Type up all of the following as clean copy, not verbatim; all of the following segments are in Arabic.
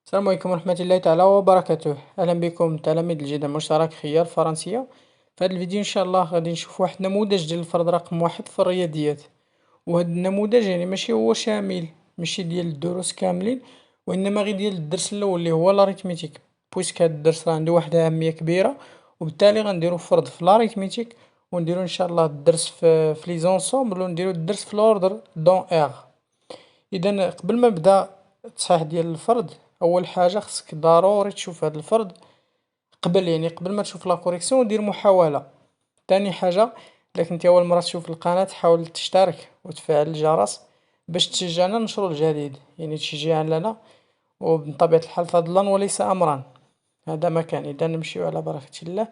السلام عليكم ورحمة الله تعالى وبركاته. أهلا بكم تلاميذ الجديد المشترك خيار الفرنسية. في هذا الفيديو إن شاء الله غادي نشوف واحد النموذج ديال الفرد رقم واحد في الرياضيات. وهذا النموذج يعني ماشي هو شامل، ماشي ديال الدروس كاملين، وإنما غير ديال الدرس الأول اللي هو لاريتميتيك، بويسك هاد الدرس راه عنده واحد الأهمية كبيرة، وبالتالي غنديرو فرض في لاريتميتيك، ونديرو إن شاء الله الدرس في لي زونسومبل، ونديرو الدرس في لوردر دون إغ. إذا قبل ما نبدا التصحيح ديال الفرد، أول حاجة خصك ضروري تشوف هاد الفرد قبل ما تشوف لا كوريكسيون دير محاولة. تاني حاجة، إلا كنتي أول مرة تشوف القناة حاول تشترك وتفعل الجرس باش تشجعنا ننشرو الجديد، يعني تشجيعا لنا، وبطبيعة الحال فضلا وليس أمرا. هذا ما كان. إذا نمشيو على بركة الله.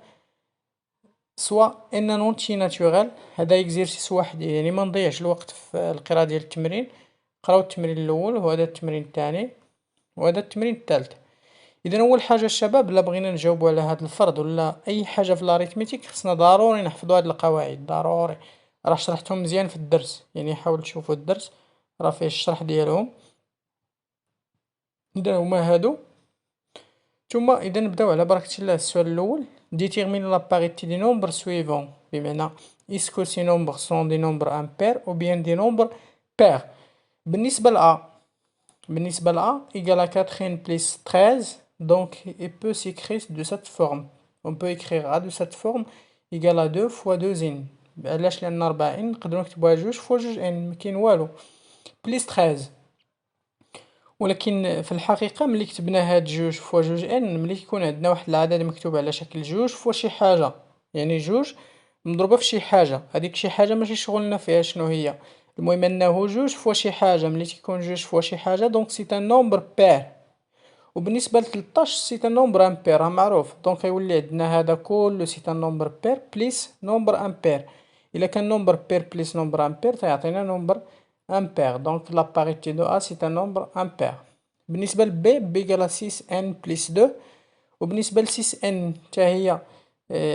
سوا ان نونتي ناتوريل، هذا اكزيرسيس واحد، يعني ما نضيعش الوقت في القراءة ديال التمرين. قراو التمرين الأول وهذا التمرين الثاني وهذا التمرين الثالث. اذا اول حاجه الشباب، الا بغينا نجاوبوا على هذا الفرض ولا اي حاجه في الاريثميتيك، خصنا ضروري نحفظوا هذه القواعد ضروري. راه شرحتهم مزيان في الدرس، يعني حاول تشوفوا الدرس راه فيه الشرح ديالهم. اذا هما هادو. ثم اذا نبداو على بركه الله. السؤال الاول: ديتيرمين لا باريتي دي نومبر سويفون، بمعنى اسكو سي نومبر سون دي نومبر امبير او بيان دي نومبر بير. بالنسبه ل A égale à 4n plus 13, donc il peut s'écrire de cette forme. On peut écrire A de cette forme égale à 2 fois 2n. علاش؟ لأن 4n نقدرو نكتبوها 2 fois 2n، مكاين والو، بليس 13. ولكن في الحقيقة ملي كتبنا هاد 2 فوا 2n، ملي كيكون عندنا واحد العدد مكتوب على شكل 2 فوا شي حاجة، يعني 2 مضروبة في شي حاجة، هاديك شي حاجة ماشي شغلنا فيها شنو هي. المهم أنه 2 فوا شي حاجة، ملي تيكون 2 فوا شي حاجة دونك سي ان نومبر بير. وبالنسبة ل13 سي ان نومبر امبير، راه معروف، دونك غيولي عندنا هذا كله سي ان نومبر بير بليس نومبر امبير. إلا كان نومبر بير بليس نومبر امبير تيعطينا نومبر امبير، دونك لا باريتي دو ا سي ان نومبر امبير. بالنسبة ل بي، بيغالا 6 ان بليس 2. وبالنسبة ل 6 ان حتى هي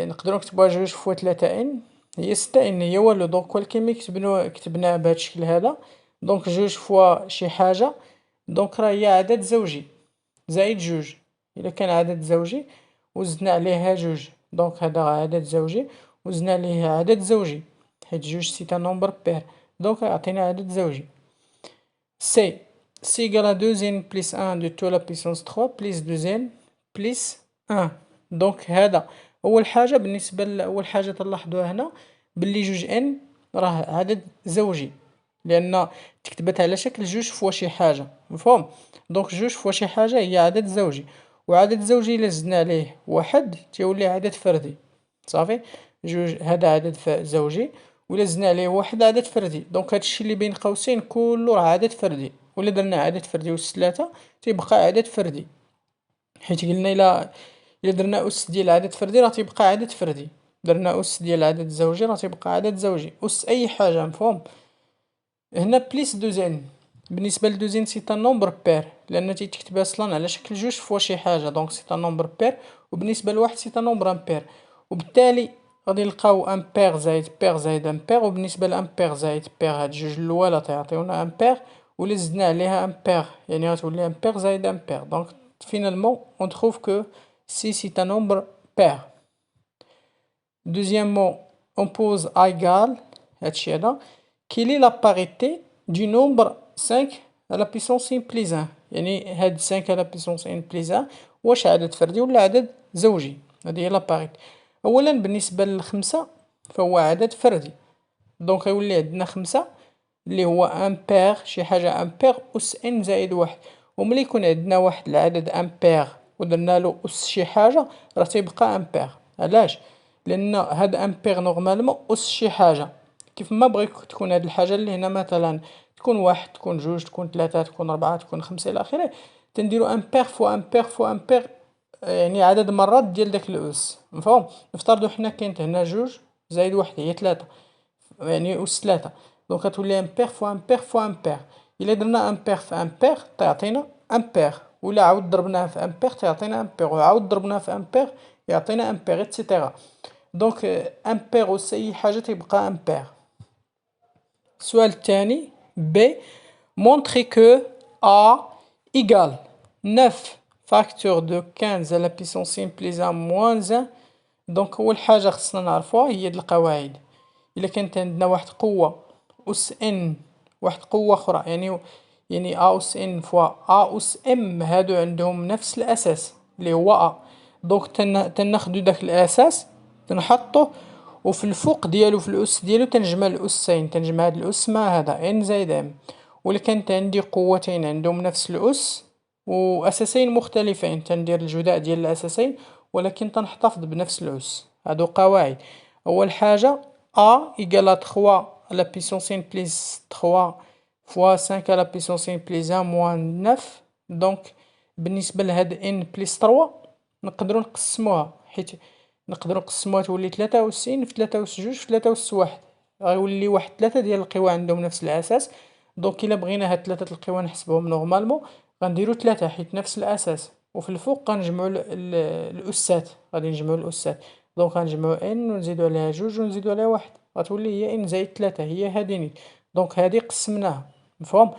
نقدرو نكتبوها 2 فوا 3 ان، هي 6 ان هي والو، دونك ولكن ملي كتبناها بهاد الشكل هذا، دونك 2 فوا شي حاجة، دونك راه هي عدد زوجي زائد 2. إلا كان عدد زوجي وزدنا عليه 2، دونك هذا عدد زوجي وزدنا عليه عدد زوجي، حيت 2 سي ان نومبر بير، دونك يعطينا عدد زوجي. سي égale à 2n plus 1 de tout la puissance 3 plus 2n plus 1. دونك هذا أول حاجة. بالنسبة لأول حاجة تلاحظوها هنا باللي 2n راه عدد زوجي، لأن تكتبت على شكل 2 فوا شي حاجة، مفهوم؟ دونك 2 فوا شي حاجة هي عدد زوجي، وعدد زوجي إلا زدنا عليه واحد تيولي عدد فردي. صافي، هذا عدد زوجي، وإلا زدنا عليه واحد عدد فردي، دونك هادشي اللي بين قوسين كله راه عدد فردي. وإلا درنا عدد فردي أس 3 تيبقى عدد فردي، حيت قلنا إلا درنا أس ديال عدد فردي راه تيبقى عدد فردي، درنا أس ديال عدد زوجي راه تيبقى عدد زوجي، أس أي حاجة، مفهوم؟ هنا بليس 2n. بالنسبة ل 2n سي ان نومبر بير، لأن تيتكتب أصلا على شكل 2 فوا شي حاجة، دونك سي ان نومبر بير. وبالنسبة لواحد سي ان نومبر امبير، وبالتالي غادي نلقاو امبير زائد بير زائد امبير. وبالنسبة لامبير زائد بير، هاد جوج الأولى تيعطيونا امبير، وإلا زدنا عليها امبير يعني غتولي امبير زائد امبير، دونك فينالمون اون تخوف كو سي ان نومبر بير. Deuxièmement, on pose A égale هادشي هذا. Quelle est la parité du nombre 5 à la puissance n plus 1؟ يعني هاد 5 à la puissance n plus 1 واش عدد فردي ولا عدد زوجي؟ هذه هي لا باريتي. أولا بالنسبة للخمسة فهو عدد فردي، دونك غيولي عندنا خمسة اللي هو امبير شي حاجة امبير أس ان زائد واحد. وملي يكون عندنا واحد العدد امبير ودرنالو أس شي حاجة راه تيبقى امبير. علاش؟ لأن هاد امبير نورمالمون أس شي حاجة، كيف ما بغيت تكون هاد الحاجة اللي هنا مثلا تكون واحد، تكون جوج، تكون ثلاثة، تكون ربعة، تكون خمسة إلى آخره، تنديرو امبير فوا امبير فوا امبير، يعني عدد مرات ديال داك الأس، مفهوم؟ نفترضو حنا كاينت هنا جوج زائد واحد هي ثلاثة، يعني أس ثلاثة، دونك غتولي امبير فوا امبير فوا امبير. إلا درنا امبير في امبير تيعطينا امبير، وإلا عاود ضربناه في امبير تيعطينا امبير، وعاود ضربناه في امبير يعطينا امبير إيتسيتيرا. دونك امبير أس أي حاجة تيبقى امبير. السؤال الثاني ب، montrer que A égale 9 فاكتور دو 15 على بيسونس ان بليس ان موان ان. دونك أول حاجة خصنا نعرفوها هي هاد القواعد. إلا كانت عندنا واحد قوة أس ان واحد قوة أخرى، يعني أ أس ان فوا أ أس ام، هادو عندهم نفس الأساس اللي هو أ. دونك تناخدو داك الأساس تنحطوه، وفي الفوق ديالو في الأس ديالو تنجمع الأسين، تنجمع هاد الأس مع هذا ان زائد ام. وإلا كانت عندي قوتين عندهم نفس الأس وأساسين مختلفين، تندير الجداء ديال الأساسين ولكن تنحتفظ بنفس الأس. هادو قواعد. أول حاجة أ إيكال تخوا على بيسونس ان بليس تخوا فوا سانك على بيسونس ان بليس ان موان نف. دونك بالنسبة لهاد ان بليس تروا نقدرو نقسموها، حيت نقدرو نقسموها تولي 93 في 3 في 3 غيولي واحد 3 ديال القوى عندهم نفس الأساس. دونك إلا بغينا هاد 3 القوى نحسبوهم نورمالمون غنديرو 3 حيت نفس الأساس، وفي الفوق غنجمعو الأسات، غادي نجمعو الأسات. دونك غنجمعو ان ونزيدو عليها 2 ونزيدو عليها 1 غتولي هي ان زائد 3، هي هادي نيت. دونك هادي قسمناها مفهوم.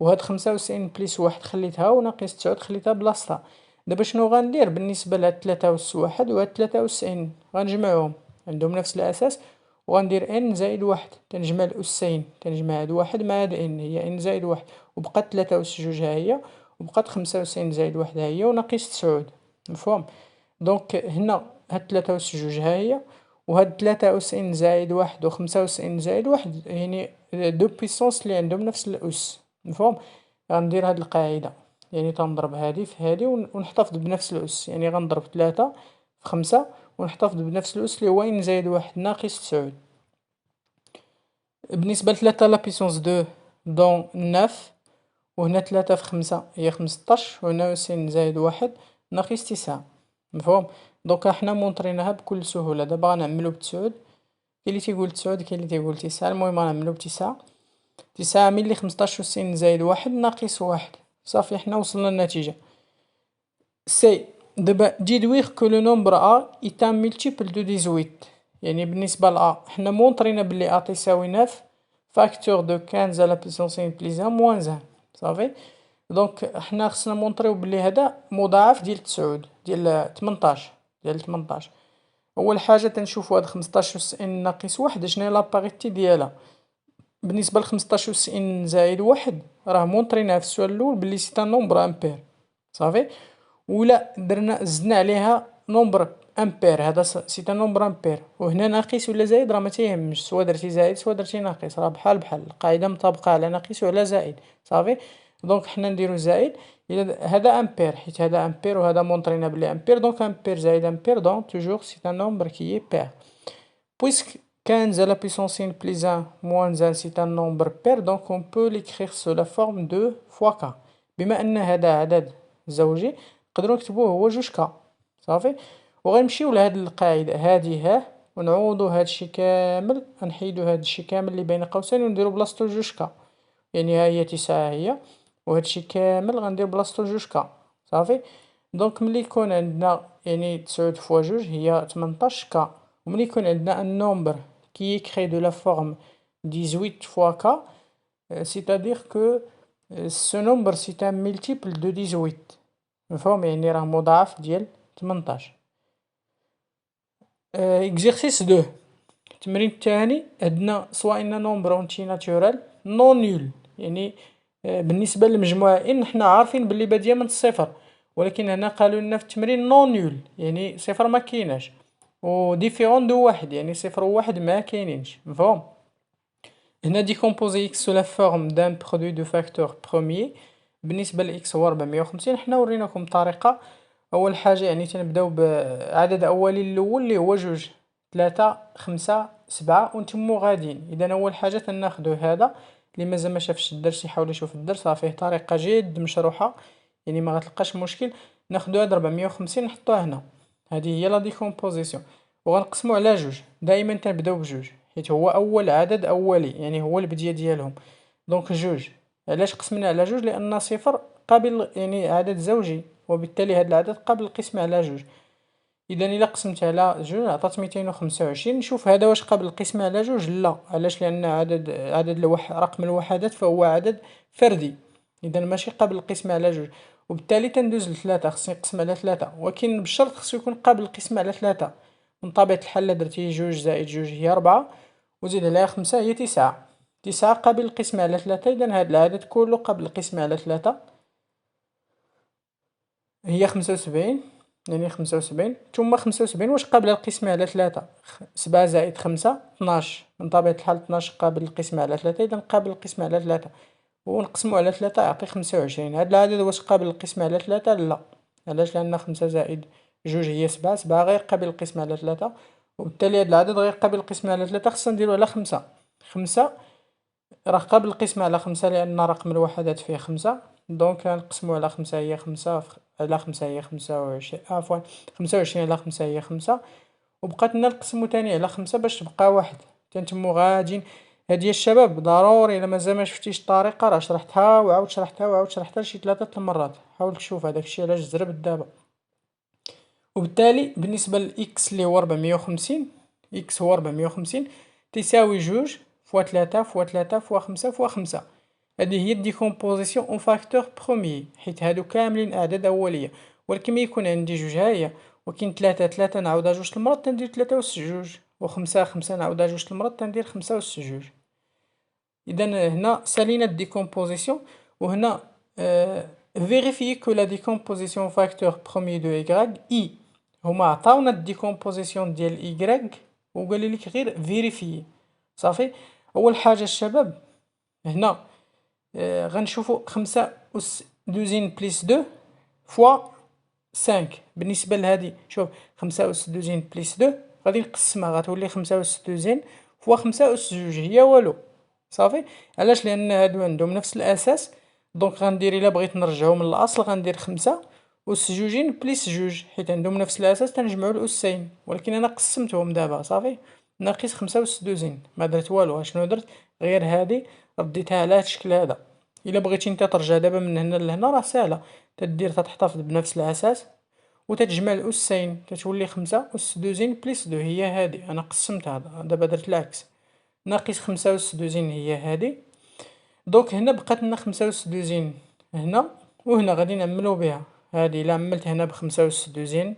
وهاد 95 بليس 1 خليتها وناقص 9 خليتها بلاصتها. دابا شنو غندير بالنسبة لهاد 3 أس 1 وهاد 93 غنجمعهم، عندهم نفس الأساس، وغندير ان زائد 1 تنجمع الأسين، تنجمع هاد 1 مع هاد ان هي ان زائد 1 وبقات 3 أس 2 ها هي، وبقات 95 زائد 1 ها هي وناقص 9 مفهوم. دونك هنا هاد 3 أس 2 ها هي، وهاد 3 أس ان زائد 1 وخمسة أس ان زائد 1 يعني دو بيسونس اللي عندهم نفس الأس مفهوم. غندير هاد القاعدة، يعني تنضرب هادي في هادي ونحتفظ بنفس الأس، يعني غنضرب 3 في 5 ونحتفظ بنفس الأس اللي هو ان زائد 1 ناقص 9. بالنسبة لتلاتة لا بيسونس دو دون ناف، وهنا 3 في 5 هي 15، وهنا أسين زائد 1 ناقص 9 مفهوم. دوكا حنا مونطريناها بكل سهولة. دابا غنعملو بتسعود، كاين اللي تيقول تسعود كاين اللي تيقول 9، المهم غنعملو ب9. 9 ملي 15 أسين زائد 1 ناقص 1 صافي حنا وصلنا للنتيجة. سي دابا ديدويغ كو لو نومبر أ إيت ان مولتيبل دو 18، يعني بالنسبة لأ حنا مونطرينا بلي أ تساوي 9 فاكتور دو 15 على بيسونس ان بليس ان موان 1 صافي. دونك حنا خصنا مونطريو بلي هذا مضاعف ديال تسعود ديال 18 ديال 18. أول حاجة تنشوفو هاد 15 أس ان ناقص 1 شناهي لاباريتي ديالها. بالنسبة ل15 أس ان زائد 1 راه مونطريناه في السؤال الأول بلي سي ان نومبر امبير صافي. ولا درنا زدنا عليها نومبر امبير، هذا سي ان نومبر امبير، وهنا ناقص ولا زايد راه ما تيهمش، سوا درتي زايد سوا درتي ناقص راه بحال بحال، القاعدة مطابقة على ناقص وعلى زائد صافي. دونك حنا نديرو زائد، إلا هذا امبير حيت هذا امبير وهذا مونطرينا بلي امبير، دونك امبير زائد امبير دونك توجور سي ان نومبر كي اي بير. Puisque 15 à la puissance n plus 1 moins 1 c'est un nombre pair, donc on peut l'écrire sous la forme de fois k. بما أن هذا عدد زوجي نقدرو نكتبوه هو جوج ك صافي. وغنمشيو لهاد القاعدة هادي ها ونعوضو هادشي كامل، غنحيدو هادشي كامل اللي بين قوسين ونديرو بلاصتو جوج ك، يعني ها هي 9 هي، وهادشي كامل غندير بلاصتو جوج ك صافي. دونك ملي يكون عندنا يعني 9 فوا جوج هي 18 ك، وملي يكون عندنا ان نومبر كي écrit de la forme 18 fois k, c'est-à-dire que ce nombre c'est un multiple de 18 مفهوم، يعني راه مضاعف ديال 18. exercice 2 التمرين الثاني عندنا سوا ان نومبر اونتي ناتورال نون نول، يعني بالنسبة للمجموعة ان حنا عارفين بلي بادية من الصفر، ولكن هنا قالوا لنا في التمرين نون نول يعني صفر ما كايناش، و ديفيرون دو واحد يعني صفر وواحد ما كاينينش مفهوم. هنا ديكومبوزي اكس سو لا فورم دان برودوي دو فاكتور بروميي. بالنسبة لاكس هو 450، حنا وريناكم طريقة. أول حاجة يعني تنبداو بعدد أولي الأول اللي هو جوج 3 5 7 ونتمو غاديين. إذا أول حاجة تناخدو هذا اللي مازال ما شافش الدرس يحاول يشوف الدرس، راه فيه طريقة جد مشروحة يعني ما غتلقاش مشكل. ناخدو هاد 450 نحطوه هنا، هذه هي لا ديكومبوزيسيون، وغنقسمو على جوج. دائما تنبداو بجوج حيت هو أول عدد أولي يعني هو البدية ديالهم. دونك جوج، علاش قسمنا على جوج؟ لأن صفر قابل يعني عدد زوجي، وبالتالي هاد العدد قابل القسمة على جوج. إذا إلا قسمت على جوج عطات 225. نشوف هذا واش قابل القسمة على جوج؟ لا. علاش؟ لأن عدد رقم الوحدات فهو عدد فردي، إذا ماشي قابل القسمة على جوج. وبالتالي تندوز لثلاثة، خصني نقسم على ثلاثة، ولكن بشرط خصو يكون قابل للقسمة على ثلاثة. من طبيعة الحال إلا درتي جوج زائد جوج هي ربعة، وزيد عليها خمسة هي تسعة. تسعة قابل للقسمة على ثلاثة، إذا هاد العدد كله قابل للقسمة على ثلاثة، هي 75. يعني 75 ثم 75 واش قابلة للقسمة على ثلاثة؟ 7 زائد 5 12، من طبيعة الحال 12 قابل للقسمة على ثلاثة، إذا قابل للقسمة على ثلاثة، ونقسمو على ثلاثة يعطي 25. هاد العدد واش قابل للقسمة على ثلاثة؟ لا. علاش؟ لأن 5 زائد جوج هي 7، 7 غير قابل للقسمة على ثلاثة، وبالتالي هاد العدد غير قابل للقسمة على ثلاثة، خصنا نديرو على 5. 5 راه قابل للقسمة على 5 لأن رقم الوحدات فيه 5، دونك غنقسمو على 5 هي 5 على 5 هي 25، عفوا 25 على 5 هي 5، وبقات لنا نقسمو تاني على 5 باش تبقى واحد. تنتمو غاديين. هادي الشباب ضروري إلا مازال ما شفتيش الطريقة، راه شرحتها وعاود شرحتها وعاود شرحتها شي 3 المرات، حاول تشوف هداك الشيء علاش زربت دابا. وبالتالي بالنسبة لإكس اللي هو 450، إكس هو 450 تساوي جوج فوا 3 فوا 3 فوا 5 فوا 5. هذه هي الديكومبوزيسيون اون فاكتور بروميي، حيت هادو كاملين أعداد أولية، ولكن ملي يكون عندي جوج هاهي، ولكن 3 نعاودها جوج المرات تندير 3 أس جوج، وخمسة 5 نعاودها جوج المرات تندير 5 أس جوج. إذا هنا سالينا الديكومبوزيسيون، وهنا vérifier que la décomposition facteur premier de y هما عطاونا الديكومبوزيسيون ديال y وقال لك غير فيريفيي. صافي. اول حاجه الشباب هنا غنشوفوا 5 أس دوزين بليس 2 فوا 5. بالنسبه لهذه شوف 5 أس دوزين بليس 2 غادي نقسمها غتولي 5 أس دوزين فوا 5 أس جوج هي والو. صافي. علاش؟ لان هادو عندهم نفس الاساس، دونك غندير الا بغيت نرجعو من الاصل غندير 5 أس جوجين بليس جوج، حيت عندهم نفس الاساس تنجمعو الأسين، ولكن انا قسمتهم دابا. صافي. ناقص 5 أس دوزين، ما درت والو. اشنو درت؟ غير هادي رديتها على هاد الشكل هذا. الا بغيتي نتا ترجع دابا من هنا لهنا راه ساهله، تدير تحتفظ بنفس الاساس وتتجمع الأسين، تتولي 5 أس دوزين بليس 2 هي هادي. انا قسمتها دابا درت العكس، ناقص 5 أس دوزين هي هادي. دونك هنا بقات لنا 5 أس دوزين هنا، وهنا غادي نعملو بها. هادي الا عملت هنا ب5 أس دوزين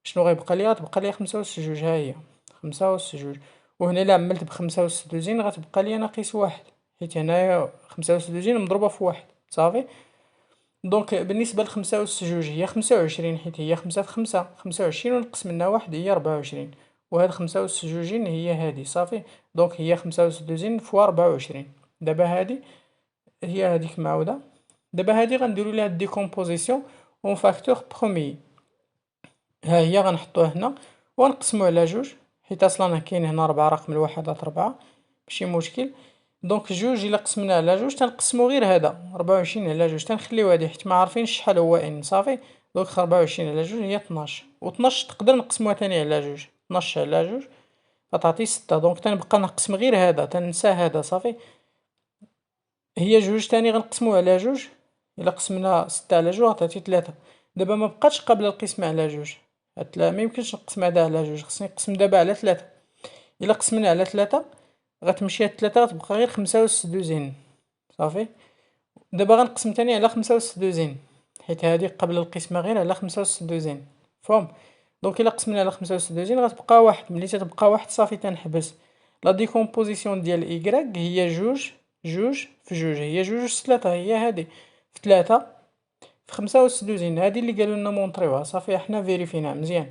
شنو غيبقى ليا؟ غتبقى ليا 5 أس جوج، ها هي 5 أس جوج. وهنا الا عملت ب5 أس دوزين غتبقى ليا ناقص واحد، حيت هنايا 5 أس دوزين مضروبة في واحد. صافي. دونك بالنسبة لخمسة أس جوج هي 25، حيت هي 5 في 5 25، ونقسم منها واحد هي 24، وهاد 5 أس جوجين هي هادي. صافي. دونك هي 5 أس دوزين فوا 24. دابا هادي هي هاديك معاودة. دابا هادي غنديرو ليها ديكومبوزيسيون اون فاكتور بروميي. ها هي غنحطوها هنا ونقسمو على جوج، حيت اصلا كاين هنا 4 رقم الوحدات 4 ماشي مشكل. دونك جوج الا قسمنا على جوج تنقسمو غير هذا 24 على جوج، تنخليو هادي حيت ما عارفينش شحال هو ان. صافي. دونك 24 على جوج هي 12، و12 تقدر نقسموها تاني على جوج، 12 على جوج غتعطي 6. دونك تنبقى نقسم غير هذا، تنسى هذا. صافي. هي جوج تاني غنقسموه على جوج، الا قسمنا 6 على جوج غتعطي 3. دابا ما بقاتش قابله القسمه على جوج، ما يمكنش نقسم هذا على جوج، خصني نقسم دابا على 3. الا قسمنا على 3 غتمشي هاد 3 غتبقى غير 5 أس دوزين. صافي. دابا غنقسم تاني على 5 أس دوزين، حيت هادي قبل القسمة غير على 5 أس دوزين. فهم؟ دونك الا قسمنا على 5 أس دوزين غتبقى واحد، ملي تتبقى واحد صافي تنحبس. لا ديكومبوزيسيون ديال إيكغيك هي جوج جوج في جوج، هي جوج أس 3 هي هادي، في 3 في 5 أس دوزين، هادي اللي قالوا لنا مونطريوها. صافي. حنا فيريفيناها مزيان.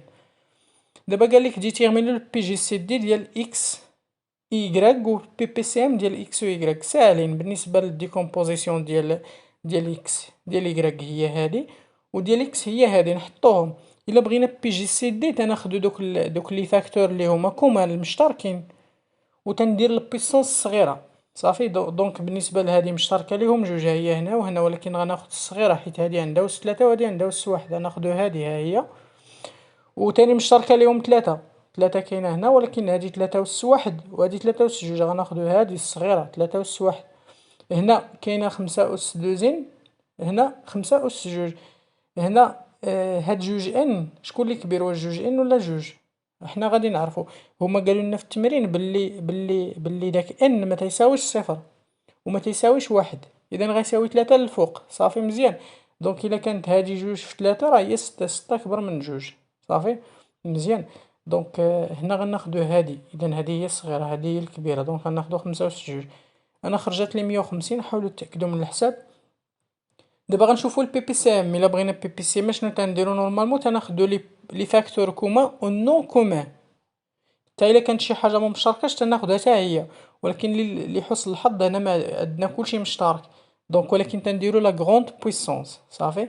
دابا قالك ديتيرميني لو بي جي سي دي ديال إكس إيكغيك و بي بي سي ام ديال إكس و إيكغيك. ساهلين بالنسبة للديكومبوزيسيون ديال إكس ديال إيكغيك هي هادي، وديال إكس هي هادي، نحطوهم. إلا بغينا بي جي سي دي تناخدو دوك لي فاكتور اللي هما كومان المشتركين، وتندير البيسونس الصغيرة. صافي. دونك بالنسبة لهادي مشتركة ليهم جوج، هي هنا وهنا، ولكن غناخد الصغيرة حيت هادي عندها أس 3 وهادي عندها أس 1، غناخدو هادي ها هي. وتاني مشتركة ليهم 3، 3 كاينة هنا، ولكن هادي 3 أس 1 وهادي 3 أس 2، غناخدو هادي الصغيرة 3 أس 1. هنا كاينة 5 أس دوزين، هنا 5 أس جوج. هنا هاد جوج ان شكون اللي كبير، واش جوج ان ولا جوج؟ حنا غادي نعرفو. هما قالوا لنا في التمرين باللي داك ان ما تيساويش صفر وما تيساويش واحد، اذا غيساوي 3 للفوق. صافي. مزيان. دونك إلا كانت هادي جوج في تلاتة راه هي ستة، ستة كبر من جوج، صافي مزيان. دونك هنا غناخدو هادي، إذا هادي هي الصغيرة هادي هي الكبيرة، دونك غناخدو 5 و 6 جوج. أنا خرجت لي 150، نحاولو نتأكدو من الحساب. دابا غنشوفو البي بي سي ام، إلا بغينا بي بي سي ام شنو تنديرو نورمالمون تناخدو لي فاكتور كومان و نون كومان، حتى إلا كانت شي حاجة مشتركاش تناخدها حتى هي، ولكن لحسن الحظ هنا ما عندنا كلشي مشترك، دونك ولكن تنديرو لا غروند بويسونس، صافي.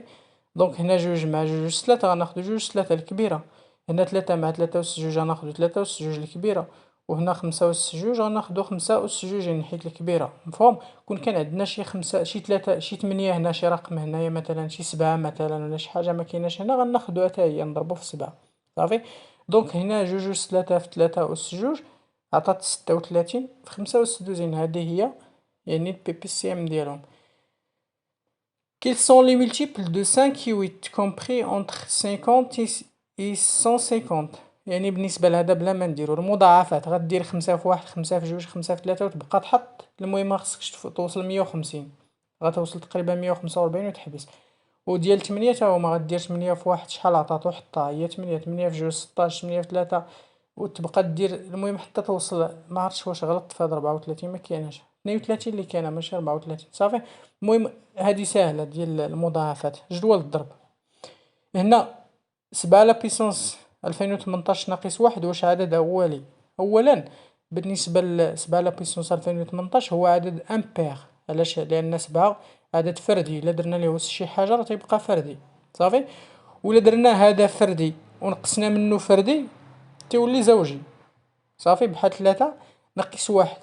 دونك هنا جوج مع جوج أس تلاتة غناخدو جوج أس تلاتة الكبيرة، هنا تلاتة مع تلاتة أس جوج غناخدو تلاتة أس جوج الكبيرة، وهنا خمسة أس جوج غناخدو خمسة أس جوج نحيت الكبيرة، مفهوم. كون كان عندنا شي خمسة شي تلاتة شي تمنية هنا شي رقم هنايا مثلا شي سبعة مثلا ولا شي حاجة مكايناش هنا غناخدوها حتى هي نضربو في سبعة، صافي. دونك هنا جوج أس تلاتة في تلاتة أس جوج عطات 36 في 25، هذه هي يعني البي بي سي ام ديالهم. Quels sont les multiples de 5 et 8 compris entre 50 et 150؟ يعني بالنسبة لهذا بلا ما نديرو المضاعفات غدير 5 في 1 5 في 2 5 في 3 وتبقى تحط، المهم مخصكش توصل 150، غتوصل تقريبا 145 وتحبس. وديال 8 تا هما غدير 8 في 1 شحال عطاتو حطها هي 8، 8 في 2 16، 8 في 3 وتبقى دير المهم حتى توصل، ما عرفتش واش غلطت في هاد 34 مكايناش 32 اللي كاينه ماشي 34، صافي. المهم هادي ساهله ديال المضاعفات، جدول الضرب. هنا 7 لا بيسونس 2018 ناقص واحد واش عدد أولي؟ أولا بالنسبة ل 7 لا بيسونس 2018 هو عدد امبير، علاش؟ لأن 7 عدد فردي، إلا درنا ليه شي حاجة راه تيبقى فردي، صافي. وإلا درنا هذا فردي ونقصنا منه فردي تيولي زوجي، صافي. بحال 3 ناقص واحد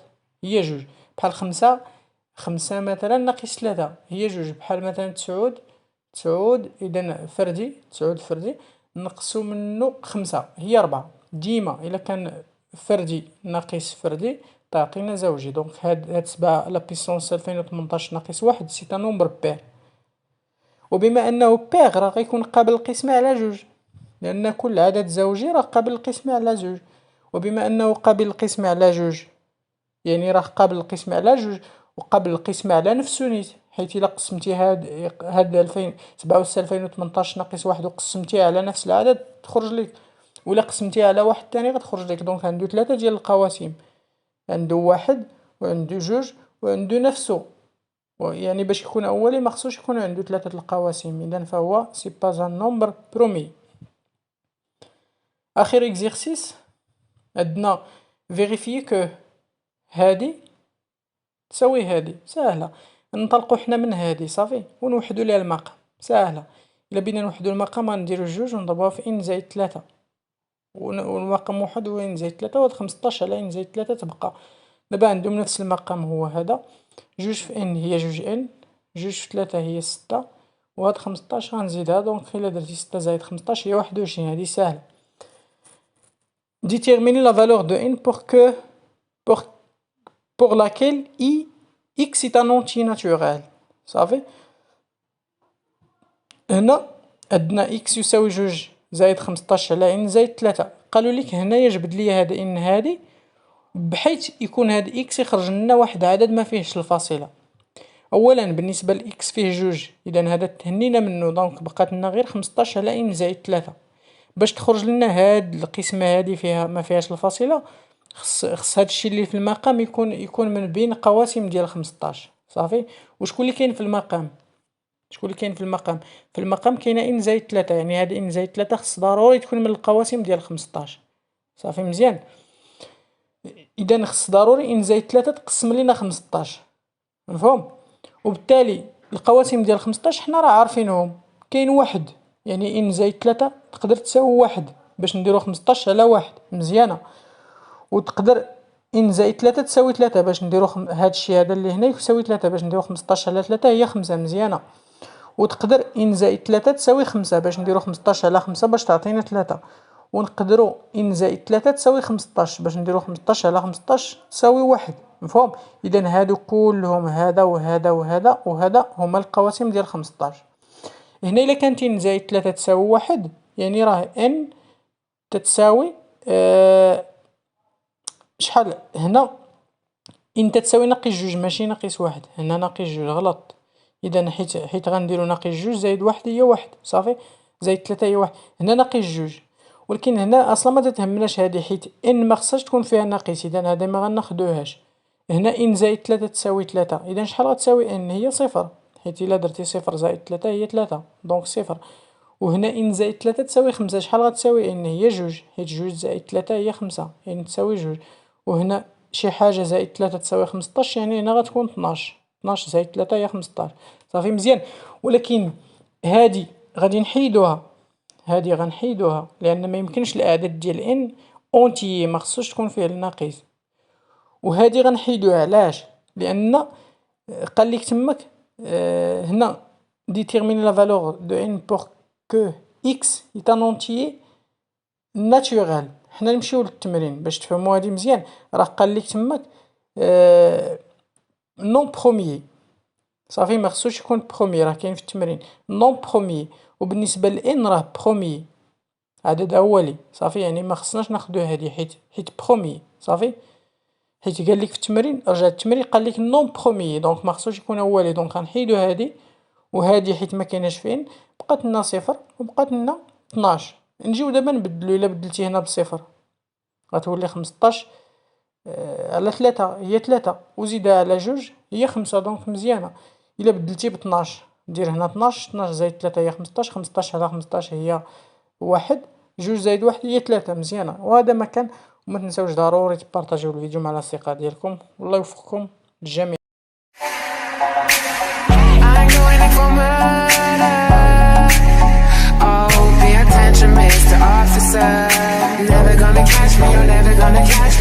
هي جوج، بحال 5 5 مثلا ناقص 3 هي جوج، بحال مثلا 9 9 إذا فردي 9 فردي نقصو منه 5 هي 4، ديما إلا كان فردي ناقص فردي تعطينا زوجي. دونك هاد 7 لا بيسونس 2018 ناقص واحد سي ان نومبر بير، وبما أنه بيغ راه غيكون قابل للقسمة على جوج، لأن كل عدد زوجي راه قابل للقسمة على جوج، وبما أنه قابل للقسمة على جوج يعني راه قابل للقسمة على جوج وقابل للقسمة على نفسو نيت، حيت إلا قسمتي هاد 2017 ناقص واحد وقسمتيه على نفس العدد تخرج ليك، وإلا قسمتيه على واحد تاني غتخرج ليك. دونك عندو 3 ديال القواسم، عندو واحد وعندو جوج وعندو نفسو، يعني باش يكون أولي مخصوش يكون عندو 3 القواسم، إذن فهو سي با ان نومبر برومي. آخر إكزيرسيس عندنا فيغيفيي كو هادي تساوي هادي، ساهلة. ننطلقو حنا من هادي صافي ونوحدو ليها المقام، ساهلة. إلا بينا نوحدو المقام غنديرو جوج ونضربوها في إن زائد 3 والمقام واحد هو إن زائد 3 وهاد 15 على إن زائد 3 تبقى. دابا عندهم نفس المقام هو هذا، جوج في إن هي جوج إن، جوج في 3 هي 6 وهاد 15 غنزيدها، دونك إلا درتي 6 زائد 15 هي 21، هادي ساهلة. Déterminer la valeur de n pour laquelle x est un entier naturel، صافي. هنا عندنا x يساوي جوج زائد 15 على n زائد 3، قالوا لك هنايا جبد لي هاد n هادي بحيث يكون هاد x يخرج لنا واحد عدد ما فيهش الفاصلة. اولا بالنسبة ل x فيه جوج، اذا هذا تهنينا منه، دونك بقات لنا غير 15 على n زائد 3. باش تخرج لنا هاد القسمة هادي فيها ما فيهاش الفاصلة، خص هادشي اللي في المقام يكون من بين قواسم ديال 15، صافي. وشكون اللي كاين في المقام؟ شكون اللي كاين في المقام؟ في المقام كاينه ان زائد 3، يعني هاد ان زائد 3 خص ضروري تكون من القواسم ديال 15، صافي مزيان. اذا خص ضروري ان زائد 3 تقسم لينا 15، مفهوم. وبالتالي القواسم ديال 15 حنا راه عارفينهم، كاين واحد يعني ان زائد 3 تقدر تساوي واحد باش نديرو 15 على واحد، مزيانه. وتقدر ان زائد 3 تساوي 3 باش نديرو هادشي هذا اللي هنا يساوي 3 باش نديرو 15 على 3 هي 5، مزيانه. وتقدر ان زائد 3 تساوي 5 باش نديرو 15 على 5 باش تعطينا 3، ونقدروا ان زائد 3 تساوي 15 باش نديرو 15 على 15 تساوي 1، مفهوم. اذا هادو كلهم هذا وهذا وهذا وهذا هما القواسم ديال 15. هنا الا كانت ان زائد 3 تساوي 1 يعني راه ان تتساوي شحال هنا ان تتساوي ناقص جوج ماشي ناقص واحد، هنا ناقص جوج غلط، إذا حيت غنديرو ناقص جوج زايد واحد هي واحد صافي، زايد تلاتة هي واحد، هنا ناقص جوج، ولكن هنا أصلا ما تتهمناش هادي حيت إن ما خصهاش تكون فيها ناقص، إذا هادي ما غناخدوهاش. هنا إن زايد تلاتة تساوي تلاتة، إذا شحال غتساوي إن هي صفر، حيت إلا درتي صفر زائد تلاتة هي تلاتة دونك صفر. وهنا إن زائد تلاتة تساوي خمسة، شحال غتساوي إن هي جوج، حيت جوج زائد تلاتة هي خمسة، يعني تساوي جوج. وهنا شي حاجة زائد تلاتة تساوي خمسطاش، يعني هنا غتكون طناش، طناش زائد تلاتة هي خمسطاش، صافي مزيان. ولكن هادي غادي نحيدوها، هادي غنحيدوها لأن ما يمكنش الأعداد ديال إن أونتيي ما خصوش تكون فيه الناقص، وهادي غنحيدوها علاش؟ لأن قال لك تماك هنا déterminer la valeur de n pour que x est un entier naturel. حنا نمشيو للتمرين باش تفهموا هادي مزيان. راه قال لك تماك نون بروميي صافي ما خصوش يكون بروميي، راه كاين في التمرين نون بروميي، وبالنسبه لان راه بروميي عدد اولي صافي، يعني ما خصناش ناخذ هادي حيت بروميي صافي، حيت قال لك في التمرين رجع التمرين قال لك نون بروميي دونك ما خصوش يكون اولي، دونك غنحيدو هادي وهادي حيت ما كايناش فين، بقات لنا صفر وبقات لنا 12. نجيو دابا نبدلو، الا بدلتي هنا بصفر غتولي خمسطاش على تلاتة هي تلاتة، وزيدها على جوج هي خمسة دونك مزيانة. الا بدلتي بطناش دير هنا طناش، طناش زائد تلاتة هي خمسطاش، خمسطاش على خمسطاش هي واحد، جوج زائد واحد هي تلاتة مزيانة. وهذا ما كان. وما تنساوش ضروري تبارطاجيو الفيديو مع الأصدقاء ديالكم، والله يوفقكم الجميع. Officer, never gonna catch me, you're never gonna catch me.